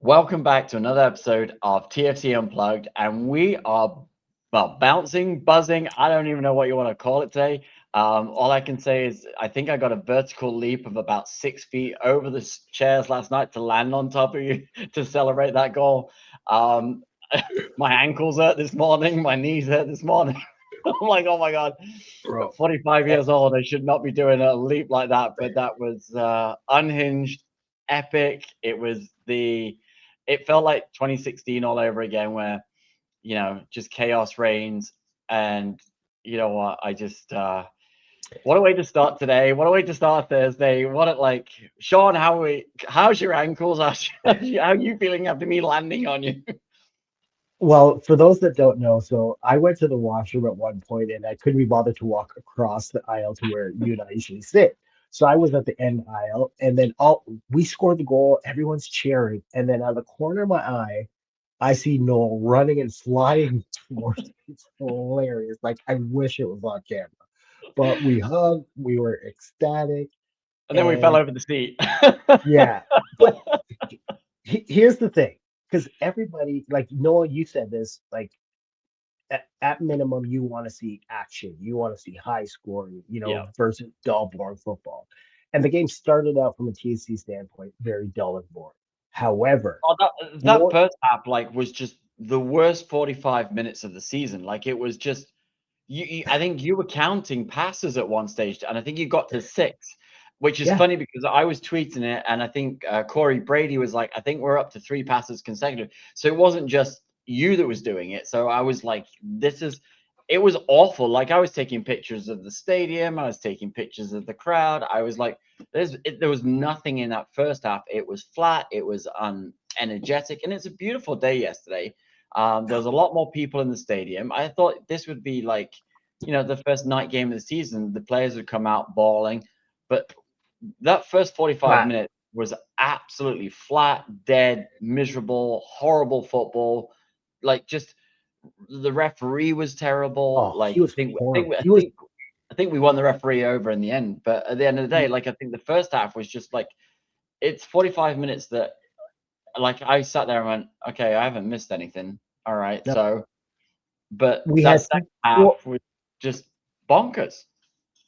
Welcome back to another episode of TFC Unplugged, and we are bouncing, buzzing. I don't even know what you want to call it today. All I can say is I think I got a vertical leap of about 6 feet over the chairs last night to land on top of you to celebrate that goal. Um, my ankles hurt this morning, my knees hurt this morning. I'm like, oh my god, Bro. 45 years old. I should not be doing a leap like that, but that was unhinged, epic. It felt like 2016 all over again, where just chaos reigns. And you know what? What a way to start today. What a way to start Thursday. Sean, how's your ankles? How are you feeling after me landing on you? Well, for those that don't know, so I went to the washroom at one point and I couldn't be bothered to walk across the aisle to where you and I usually sit. So I was at the end aisle, and then all we scored the goal, everyone's cheering, and then out of the corner of my eye, I see Noel running and flying towards me. It's hilarious. Like I wish it was on camera. But we hugged, we were ecstatic, And then we fell and over the seat. yeah. But here's the thing, because everybody, like Noel, you said this, like at minimum, you want to see action. You want to see high scoring, Yeah. versus dull, boring football. And the game started out from a TSC standpoint, very dull and boring. However, Oh, that for first half was just the worst 45 minutes of the season. Like it was just I think you were counting passes at one stage, and I think you got to six, which is yeah, funny because I was tweeting it, and I think Corey Brady was like, I think we're up to three passes consecutive. So it wasn't just you that was doing it. So I was like, it was awful. Like I was taking pictures of the stadium, I was taking pictures of the crowd. I was like, there was nothing in that first half. It was flat, it was unenergetic, and it's a beautiful day yesterday. There was a lot more people in the stadium. I thought this would be like, the first night game of the season. The players would come out bawling, but that first 45 flat. minutes was absolutely flat, dead, miserable, horrible football. Like just the referee was terrible. Oh, Like he was horrible. He was, I think we won the referee over in the end. But at the end of the day, he, like I think the first half was just like it's 45 minutes that like I sat there and went, okay, I haven't missed anything. All right, no, so but we that had second half four. was just bonkers.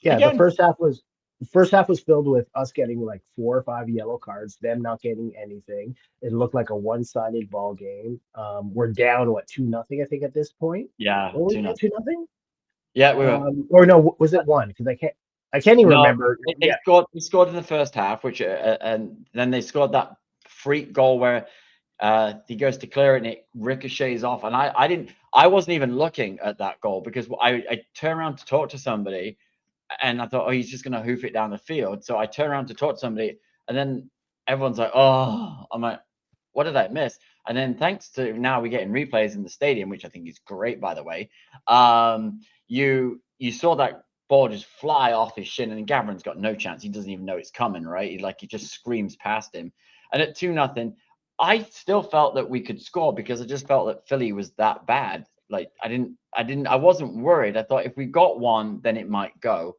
Yeah, Again, the first half was filled with us getting like 4 or 5 yellow cards, them not getting anything. It looked like a one-sided ball game. We're down what 2-0, I think, at this point. yeah, What were we 2 down nothing. 2-0? Yeah, we were. Or no, was it one? Because I can't even No, remember. they Yeah, scored in the first half, which and then they scored that freak goal where he goes to clear it and it ricochets off. And I wasn't even looking at that goal because I turned around to talk to somebody and I thought, oh, he's just gonna hoof it down the field. So I turned around to talk to somebody, and then everyone's like, oh, I'm like, what did I miss? And then thanks to now we're getting replays in the stadium, which I think is great, by the way. You saw that ball just fly off his shin, and Gavran's got no chance. He doesn't even know it's coming, right? He just screams past him. And at 2-0, I still felt that we could score because I just felt that Philly was that bad. Like I wasn't worried. I thought if we got one, then it might go.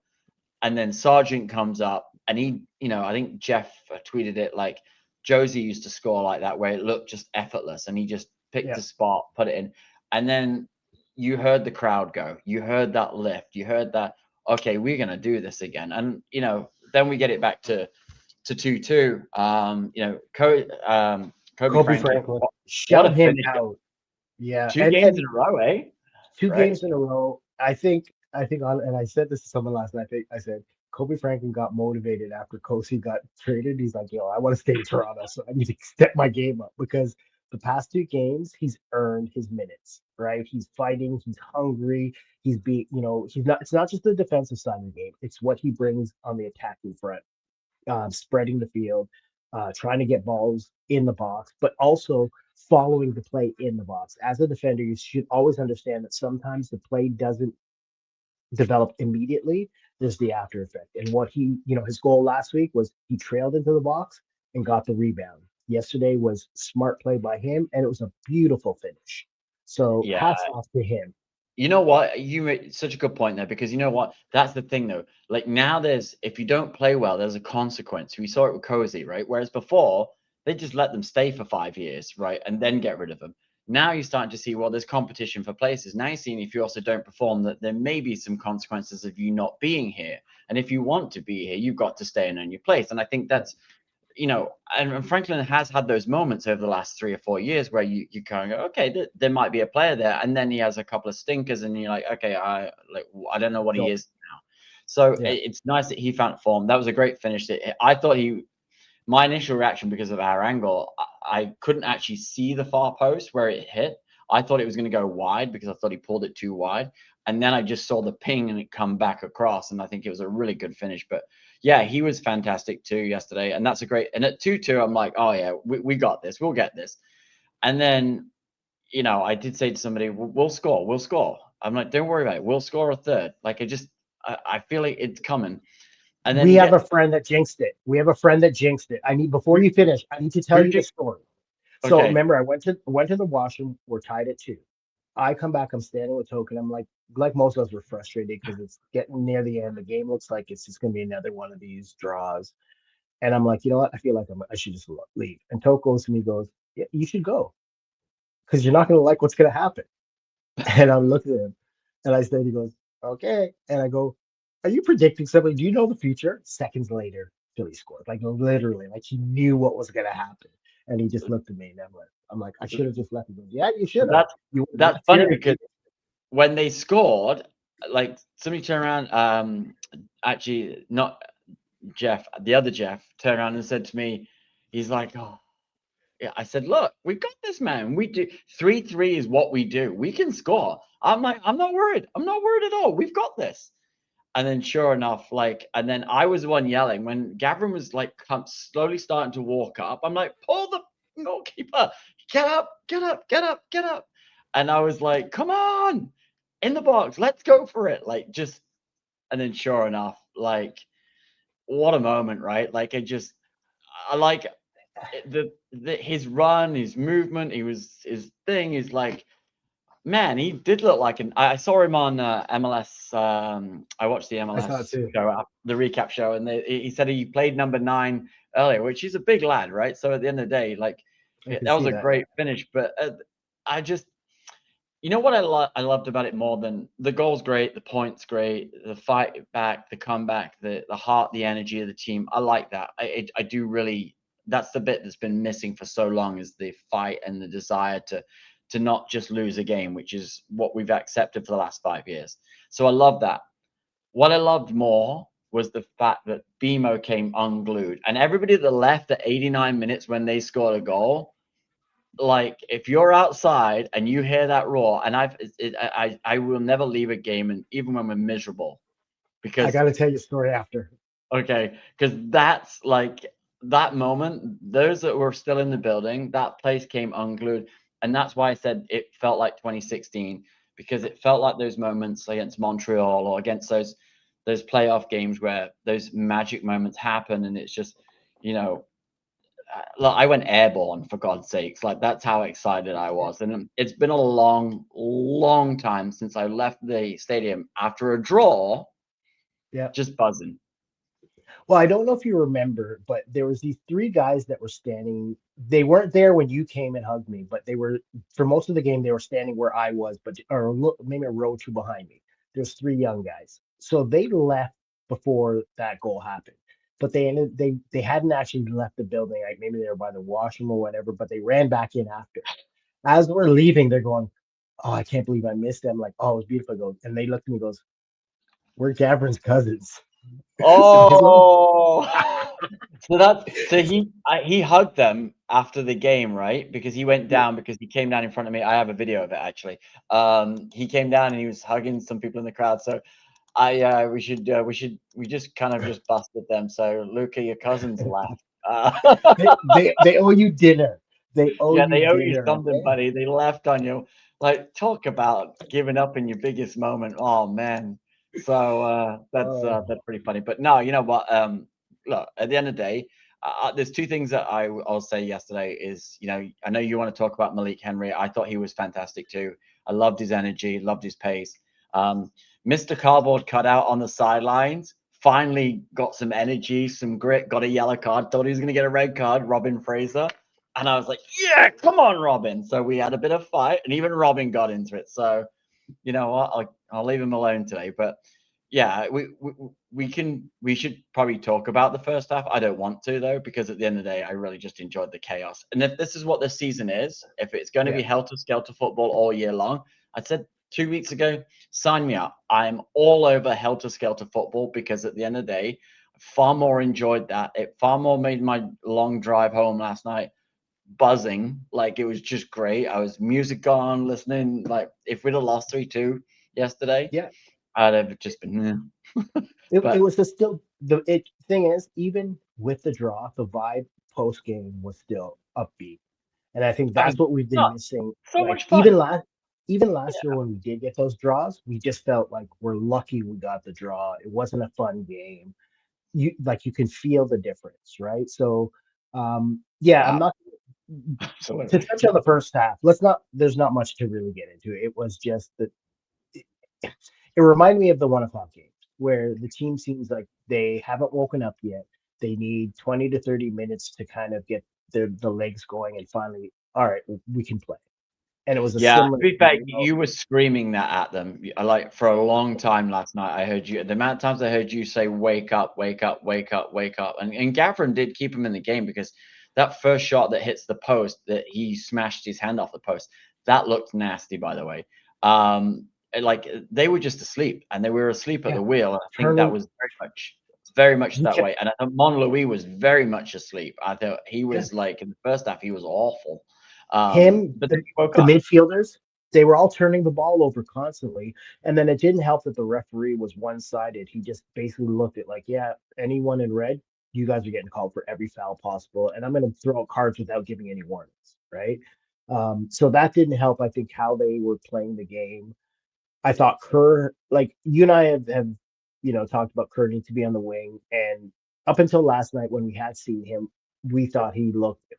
And then Sargent comes up, and I think Jeff tweeted it like Josie used to score like that, where it looked just effortless, and he just picked yeah. a spot, put it in, and then you heard the crowd go, you heard that lift, you heard that. Okay, we're gonna do this again, and then we get it back to 2-2. Kobe Kobe Franklin, Franklin, what shout a him finish! out. Yeah, Two and games and in a row, eh? two Right? games in a row. I think and I said this to someone last night. I said Kobe Franklin got motivated after Kosi got traded. He's like, yo, I want to stay in Toronto, so I need to step my game up because the past two games he's earned his minutes. Right? He's fighting. He's hungry. He's not. It's not just the defensive side of the game. It's what he brings on the attacking front, spreading the field, trying to get balls in the box, but also following the play in the box. As a defender, you should always understand that sometimes the play doesn't develop immediately. There's the after effect. And his goal last week was he trailed into the box and got the rebound. Yesterday was smart play by him, and it was a beautiful finish. So Yeah. hats off to him. You know what? You made such a good point there because you know what? That's the thing though. Like now if you don't play well, there's a consequence. We saw it with Cozy, right? Whereas before, they just let them stay for 5 years, right, and then get rid of them. Now you're starting to see, well, there's competition for places. Now you're seeing if you also don't perform, that there may be some consequences of you not being here. And if you want to be here, you've got to stay and earn your place. And I think that's, and Franklin has had those moments over the last 3 or 4 years where you kind of go, okay, there might be a player there, and then he has a couple of stinkers, and you're like, okay, I don't know what he So, is now. So yeah. it's nice that he found form. That was a great finish. I thought my initial reaction, because of our angle, I couldn't actually see the far post where it hit. I thought it was going to go wide because I thought he pulled it too wide. And then I just saw the ping and it come back across. And I think it was a really good finish. But yeah, he was fantastic too yesterday. And that's a great. And at 2-2, I'm like, oh yeah, we got this. We'll get this. And then, I did say to somebody, we'll score. We'll score. I'm like, don't worry about it. We'll score a third. Like, I feel like it's coming. And then We you have get a friend that jinxed it. We have a friend that jinxed it. Before you finish, I need to tell who you the jinxed. story. So Okay. remember, I went to the washroom. We're tied at 2. I come back. I'm standing with Token. I'm like most of us, were frustrated because it's getting near the end. The game looks like it's just going to be another one of these draws. And I'm like, you know what? I feel like I should just leave. And Toke goes to me, goes, yeah, you should go because you're not going to like what's going to happen. And I'm looking at him, and I said, he goes, okay. And I go, are you predicting something? Do you know the future? Seconds later, Philly scored. Like literally, like he knew what was gonna happen. And he just looked at me, and I'm like, I should have just left him. He goes, yeah, you should have. That's You that's let's funny hear because it. when they scored, like somebody turned around, actually not Jeff, the other Jeff turned around and said to me, he's like, oh, yeah. I said, look, we got this, man. We do 3-3 is what we do. We can score. I'm like, I'm not worried. I'm not worried at all. We've got this. And then sure enough, and then I was the one yelling when Gavran was like slowly starting to walk up. I'm like, pull the goalkeeper, get up, get up, get up, get up. And I was like, come on, in the box, let's go for it. And then sure enough, what a moment, right? I like his run, his movement, his thing is like, man, he did look like I saw him on MLS. I watched the I saw it MLS too. show, the recap show, and he said he played number 9 earlier, which he's a big lad, right? So at the end of the day, I can that was see a that. Yeah. great finish. But I just, what I loved about it more than the goal's great, the point's great, the fight back, the comeback, the heart, the energy of the team. I like that. I do really. That's the bit that's been missing for so long, is the fight and the desire to not just lose a game, which is what we've accepted for the last 5 years. So I love that. What I loved more was the fact that BMO came unglued, and everybody that left at 89 minutes when they scored a goal, like if you're outside and you hear that roar, and I will never leave a game, and even when we're miserable, I because got to tell you a story after. okay, because that's like that moment, those that were still in the building, that place came unglued. And that's why I said it felt like 2016, because it felt like those moments against Montreal or against those playoff games where those magic moments happen. And it's just, you know, look, I went airborne, for God's sakes. Like, that's how excited I was. And it's been a long, long time since I left the stadium after a draw, Yeah. just buzzing. Well, I don't know if you remember, but there was these 3 guys that were standing. They weren't there when you came and hugged me, but they were for most of the game. They were standing where I was, but or maybe a row 2 behind me. There's 3 young guys, so they left before that goal happened. But they hadn't actually left the building. Like maybe they were by the washroom or whatever, but they ran back in after. As we're leaving, they're going, "Oh, I can't believe I missed them!" Like, "Oh, it was beautiful." And they looked at me, and goes, "We're Gavran's cousins." So his little Oh, he hugged them after the game, right? Because he went yeah, down, because he came down in front of me. I have a video of it actually. He came down and he was hugging some people in the crowd. So we just kind of just busted them. So Luka, your cousins left. they owe you dinner. They owe Yeah, you they owe you dinner. something, Okay. buddy. They left on you. Like, talk about giving up in your biggest moment. Oh man. So that's pretty funny. But no, you know what? Look, at the end of the day, there's 2 things that I'll say yesterday is, I know you want to talk about Malik Henry. I thought he was fantastic too. I loved his energy, loved his pace. Mr. Cardboard cutout on the sidelines. Finally got some energy, some grit, got a yellow card. Thought he was going to get a red card. Robin Fraser. And I was like, yeah, come on, Robin. So we had a bit of fight, and even Robin got into it. So you know what? I'll leave him alone today. But yeah, we should probably talk about the first half. I don't want to though, because at the end of the day, I really just enjoyed the chaos. And if this is what this season is, if it's going to Yeah, be helter skelter football all year long, I said 2 weeks ago, sign me up. I'm all over helter skelter football because at the end of the day, I far more enjoyed that. It far more made my long drive home last night buzzing. Like it was just great. I was music on, listening. Like if we'd have lost 3-2 yesterday, yeah. I'd have just been. It But was the still the it thing is, even with the draw, the vibe post game was still upbeat. And I think I that's mean, what we've been not missing. so Like much fun. even last year Yeah, when we did get those draws, we just felt like we're lucky we got the draw. It wasn't a fun game. You can feel the difference, right? So yeah, I'm yeah, not to absolutely. touch on the first half. Let's not there's not much to really get into. It was just that it, it reminded me of the 1 o'clock games where the team seems like they haven't woken up yet. They need 20 to 30 minutes to kind of get the legs going and finally, all right, we can play. And it was a Yeah, to similar be fair, scenario. you were screaming that at them. Like for a long time last night, I heard you. The amount of times I heard you say, "Wake up, wake up, wake up, wake up," and Gavran did keep him in the game because that first shot that hits the post, that he smashed his hand off the post, that looked nasty, by the way. Like they were just asleep, and they were asleep at Yeah, the wheel. And I think that turning. was very much He that kept way. And I thought Monlouis was very much asleep. I thought he yeah, was like in the first half, he was awful. him, But then he woke the up. midfielders, they were all turning the ball over constantly. And then it didn't help that the referee was one sided. He just basically looked at like, yeah, anyone in red, you guys are getting called for every foul possible. And I'm going to throw out cards without giving any warnings. Right. So that didn't help, I think, how they were playing the game. I thought Kerr, like you and I have talked about Kerr need to be on the wing. And up until last night when we had seen him, we thought he looked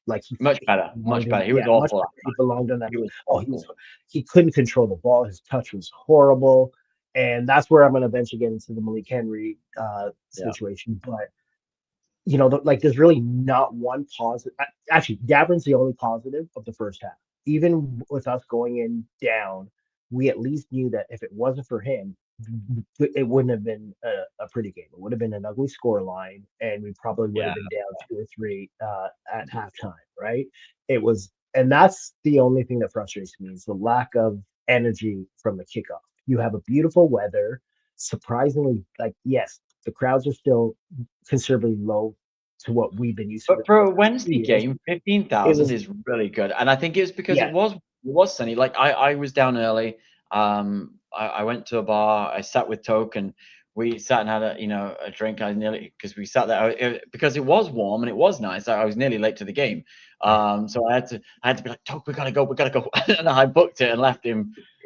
like Much he better, belonged much in, better. He was yeah, much awful better. last He belonged in night. that. He was Oh, awful. he couldn't control the ball. His touch was horrible, and that's where I'm going to eventually get into the Malik Henry Yeah. situation. But like there's really not one positive. Actually, Gavran's the only positive of the first half. Even with us going in down, we at least knew that if it wasn't for him, it wouldn't have been a pretty game. It would have been an ugly score line, and we probably would Yeah. have been down 2 or 3 at halftime. Right? It was, and that's the only thing that frustrates me is the lack of energy from the kickoff. You have a beautiful weather. Surprisingly, like yes, the crowds are still considerably low to what we've been used to But for for the a past few Wednesday years. game, It 15,000 was, is really good. And I think it's because yeah, it was sunny. Like I was down early. I went to a bar. I sat with Toke and we sat and had a drink. I nearly because we sat there because it was warm and it was nice. I was nearly late to the game. So I had to be like, Toke, we gotta go. And I booked it and left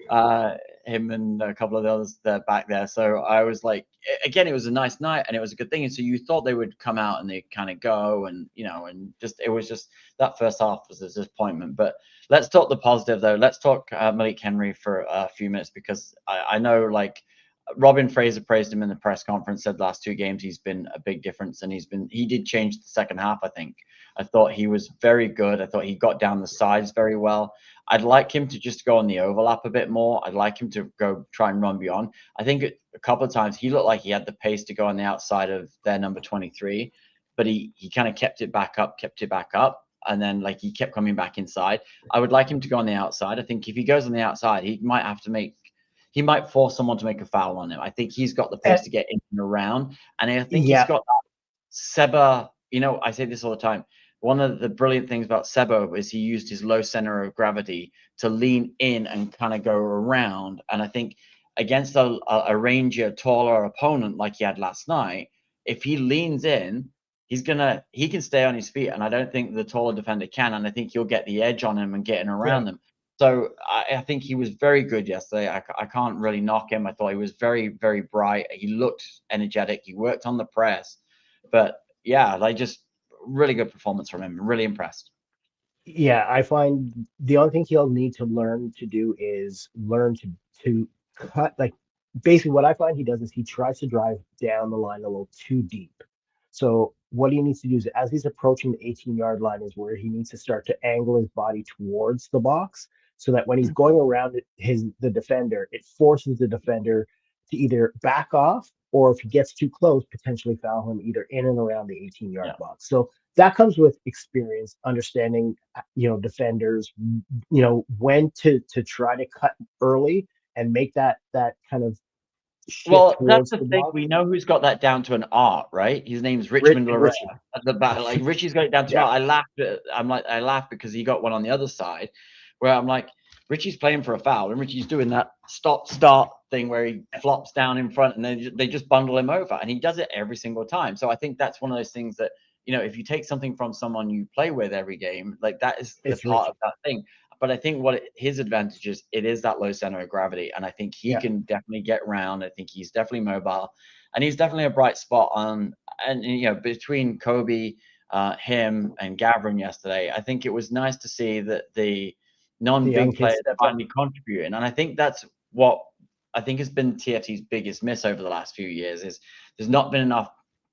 uh, him and a couple of the others there back there. So I was like, again, it was a nice night and it was a good thing. And so you thought they would come out and they kind of go and and just it was just that first half was a disappointment. But let's talk the positive though. Let's talk Malik Henry for a few minutes because I know like Robin Fraser praised him in the press conference. Said last 2 games he's been a big difference, and he did change the second half. I think I thought he was very good. I thought he got down the sides very well. I'd like him to just go on the overlap a bit more. I'd like him to go try and run beyond. I think a couple of times he looked like he had the pace to go on the outside of their number 23, but he kind of kept it back up, and then like he kept coming back inside. I would like him to go on the outside. I think if he goes on the outside, he might force someone to make a foul on him. I think he's got the pace and, to get in and around, and I think he's yeah, got that Seba. I say this all the time. One of the brilliant things about Sebo is he used his low center of gravity to lean in and kind of go around. And I think against a rangier, taller opponent like he had last night, if he leans in, he can stay on his feet. And I don't think the taller defender can. And I think he'll get the edge on him and getting yeah, around them. So I think he was very good yesterday. I can't really knock him. I thought he was very, very bright. He looked energetic. He worked on the press. But yeah, like just really good performance from him. Really impressed. yeah. I find the only thing he'll need to learn to do is learn to cut. Like basically, what I find he does is he tries to drive down the line a little too deep. So what he needs to do is as he's approaching the 18-yard line is where he needs to start to angle his body towards the box so that when he's going around the defender, it forces the defender to either back off or if he gets too close, potentially foul him either in and around the 18-yard Yeah. box. So that comes with experience, understanding, defenders, when to try to cut early and make that kind of shift Well, that's towards the the thing. box. We know who's got that down to an art, right? His name's Richmond Larrea Richie. at the back. Like Richie's got it down to an Yeah. art. I laughed because he got one on the other side, where I'm like, Richie's playing for a foul, and Richie's doing that stop-start thing where he flops down in front, and they just bundle him over, and he does it every single time. So I think that's one of those things that if you take something from someone you play with every game, like that is the It's part Richie. of that thing. But I think his advantage is, it is that low center of gravity, and I think he Yeah. can definitely get around. I think he's definitely mobile, and he's definitely a bright spot on. And between Kobe, him, and Gavran yesterday, I think it was nice to see that the The young non-big kids players stepped up. finally contributing, and I think that's what I think has been TFC's biggest miss over the last few years is there's not been enough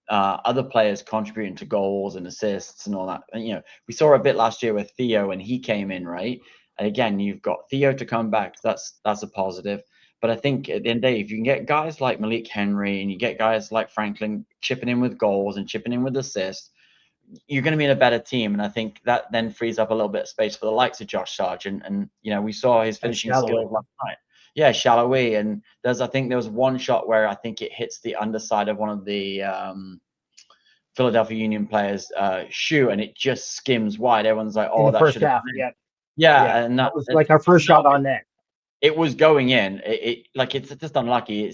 other players contributing to goals and assists and all that. And, we saw a bit last year with Theo when he came in, right? And again, you've got Theo to come back. That's a positive. But I think at the end of the day, if you can get guys like Malik Henry and you get guys like Franklin chipping in with goals and chipping in with assists, you're going to be in a better team. And I think that then frees up a little bit of space for the likes of Josh Sargent. And, we saw his And finishing Shalloway. skills last night. Yeah, Shallowy. And I think there was one shot where I think it hits the underside of one of the Philadelphia Union players' shoe, and it just skims wide. Everyone's like, In "Oh, the that first should have half. gone in." Yeah. Yeah. Yeah, and That was like our first shot on net. it was going in. It's just unlucky.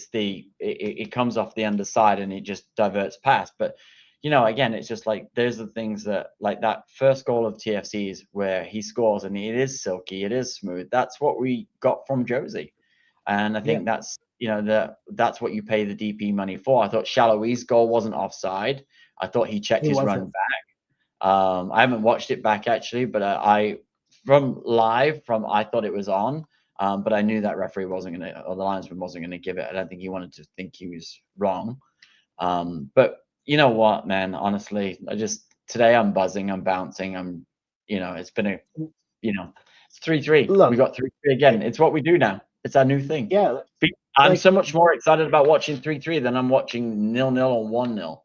It comes off the underside and it just diverts past. But again, it's just like there's the things that like that first goal of TFC's where he scores and it is silky, it is smooth. That's what we got from Josie, and I Yeah. think that's what you pay the DP money for. I thought Shallowy's goal wasn't offside. I thought he checked He his run wasn't. back. I haven't watched it back actually, but I thought it was on. But I knew that referee wasn't going to, or the linesman wasn't going to give it. I don't think he wanted to think he was wrong. But you know what, man? Honestly, today I'm buzzing, I'm bouncing, it's been it's 3-3. We Look. got 3-3 again. It's what we do now. It's our new thing. Yeah. I'm Like, so much more excited about watching 3-3 than I'm watching 0-0 or 1-0.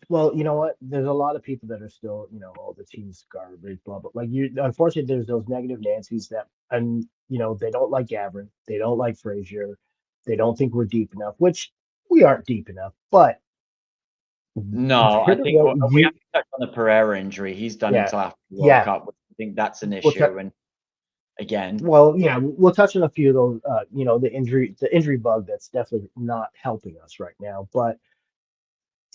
well, you know what? There's a lot of people that are still, oh, the team's garbage, blah blah. Like unfortunately, there's those negative Nancy's that, and they don't like Gavran, they don't like Frazier, they don't think we're deep enough, which we aren't deep enough. But No, I hear think what we you, have to touch on the Pereira injury. He's done yeah, until after the World yeah. Cup. I think that's an We'll issue. And again, Well, yeah, we'll touch on a few of those. The injury bug that's definitely not helping us right now. But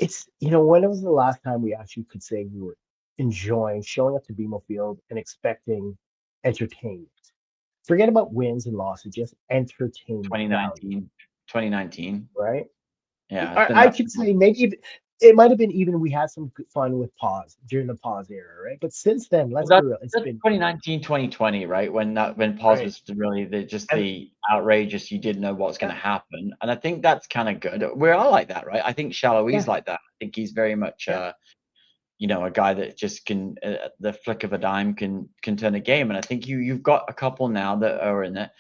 it's when was the last time we actually could say we were enjoying showing up to BMO Field and expecting entertainment? Forget about wins and losses, just entertainment value, 2019, 2019. right? Yeah, it's been I that. could say maybe it might have been even we had some good fun with pause during the pause era, right? But since then, let's be That's real, it's that's been 2019, 2020, right? When pause right. was really And the outrageous, you didn't know what's going yeah, to happen, and I think that's kind of good. We're all like that, right? I think Shallowy's yeah, like that. I think he's very much yeah. a guy that just can the flick of a dime can turn a game. And I think you've got a couple now that are in it.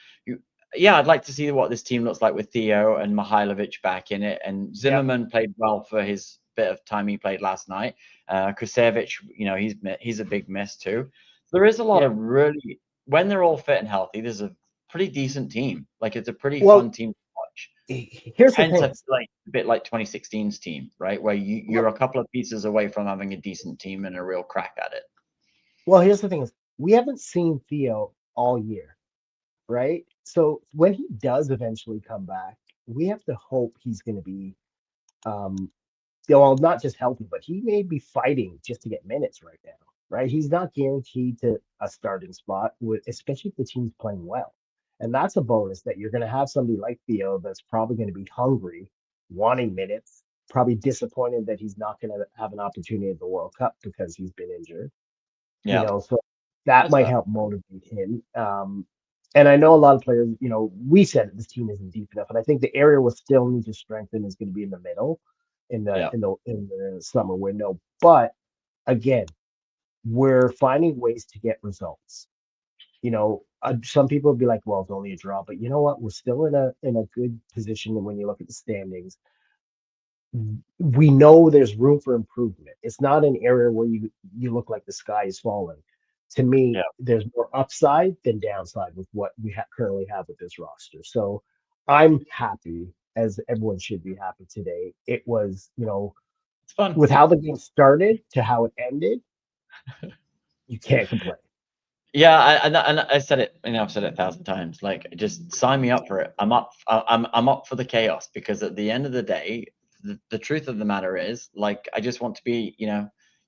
Yeah, I'd like to see what this team looks like with Theo and Mihailovic back in it. And Yep. Zimmerman played well for his bit of time he played last night. Kusevich, he's a big miss too. There is a lot Yeah. of really, when they're all fit and healthy, there's a pretty decent team. Like it's a pretty fun Well, team to watch. here's the Hence, I thing. feel like a bit like 2016's team, right? Where you're Well, a couple of pieces away from having a decent team and a real crack at it. well, here's the thing is we haven't seen Theo all year, right? So when he does eventually come back, we have to hope he's going to be, um, well, not just healthy, but he may be fighting just to get minutes right now, right? He's not guaranteed to a starting spot, especially if the team's playing well. And that's a bonus that you're going to have somebody like Theo that's probably going to be hungry, wanting minutes, probably disappointed that he's not going to have an opportunity at the World Cup because he's been injured. Yeah, So that that's might fair. help motivate him. And I know a lot of players, we said this team isn't deep enough, and I think the area we'll still need to strengthen is going to be in the middle. in Yeah, the summer window. But again, we're finding ways to get results. Some people would be like, "Well, it's only a draw," but you know what? We're still in a good position when you look at the standings. We know there's room for improvement. It's not an area where you look like the sky is falling. To me, yeah, there's more upside than downside with what we currently have with this roster. So I'm happy, as everyone should be happy today. It was, it's fun. with how the game started to how it ended, you can't complain. Yeah, and I said it. I've said it 1,000 times. Like, just sign me up for it. I'm up. I'm up for the chaos, because at the end of the day, the truth of the matter is, like, I just want to be.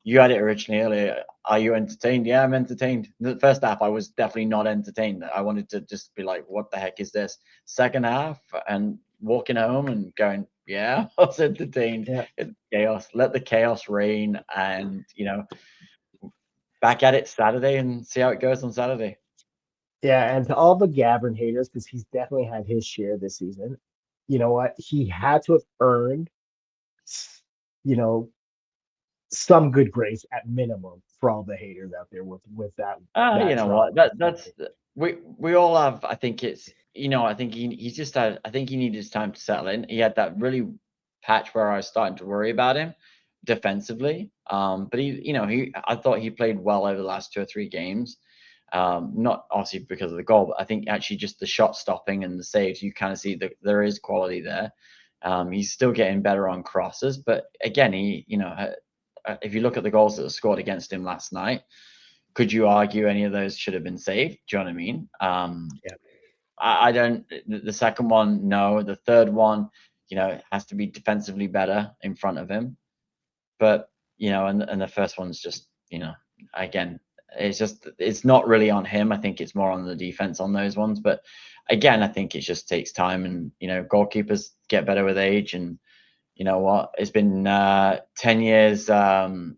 You had it originally earlier. Are you entertained? Yeah, I'm entertained. The first half, I was definitely not entertained. I wanted to just be like, what the heck is this? Second half, and walking home and going, yeah, I was entertained. Yeah. It's chaos. Let the chaos reign, and back at it Saturday and see how it goes on Saturday. Yeah, and to all the Gavran haters, because he's definitely had his share this season. You know what? He had to have earned, s- you know, some good grace at minimum for all the haters out there with You that know drop what? on That's Sunday. we all have. I think it's I think he's just had. I think he needed his time to settle in. He had that really patch where I was starting to worry about him defensively. But he I thought he played well over the last 2 or 3 games. Not obviously because of the goal, but I think actually just the shot stopping and the saves. You kind of see that there is quality there. He's still getting better on crosses, but again, if you look at the goals that were scored against him last night, could you argue any of those should have been saved? Do you know what I mean? Yeah, I don't. The second one, no. The third one, it has to be defensively better in front of him. But and the first one's just, again, it's not really on him. I think it's more on the defense on those ones. But again, I think it just takes time, and goalkeepers get better with age, and you know what? It's been 10 years. 10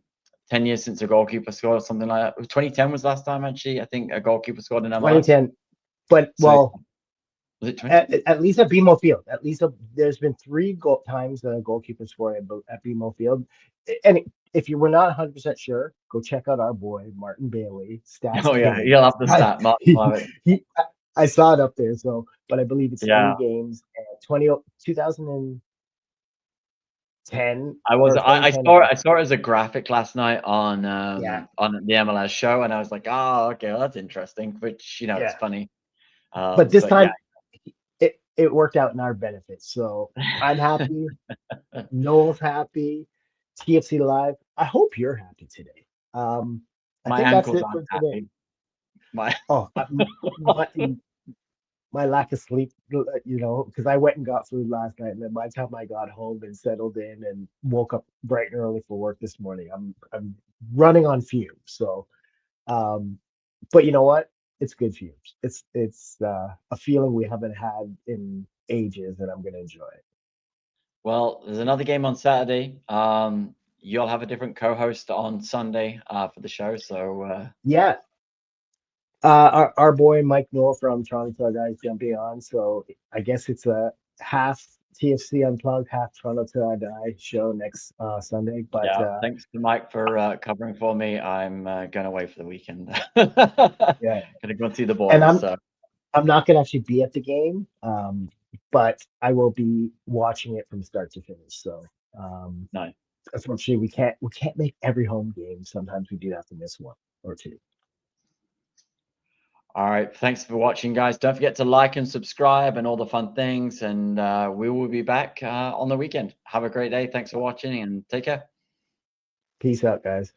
years since a goalkeeper scored, something like that. 2010 was last time, actually. I think a goalkeeper scored in MLS. 2010. But So well, was it 2010? at least at BMO Field, there's been three times a goalkeeper scored at BMO Field. And if you were not 100% sure, go check out our boy Martin Bailey, Stats Oh yeah, King. you'll have the I, stat. Mark will he, have it. he, I saw it up there. So, but I believe it's Yeah, 3 games. 2010 I was. or I 2010. saw it. I saw it as a graphic last night Yeah, on the MLS show, and I was like, oh, okay, well, that's interesting. Which it's yeah. funny. But this But yeah, time it worked out in our benefit. So I'm happy. Noel's happy. TFC Live. I hope you're happy today. I my think that's ankles it aren't for today. happy. My Oh, my, my lack of sleep, because I went and got food last night, and then by the time I got home and settled in and woke up bright and early for work this morning, I'm running on fumes. So, um, but you know what? It's good fumes. It's a feeling we haven't had in ages, and I'm gonna enjoy it. Well, there's another game on Saturday. You'll have a different co-host on Sunday for the show. So Yeah, our boy Mike Noel from Toronto guys jumping on. So I guess it's a half TFC Unplugged, half Toronto Till I Die show next Sunday. But yeah, thanks to Mike for covering for me. I'm going away for the weekend. yeah, Gonna go and see the and boys. I'm So I'm not gonna actually be at the game, but I will be watching it from start to finish. So no. unfortunately, we can't make every home game. Sometimes we do have to miss one or two. All right. Thanks for watching, guys. Don't forget to like and subscribe and all the fun things. And we will be back on the weekend. Have a great day. Thanks for watching and take care. Peace out, guys.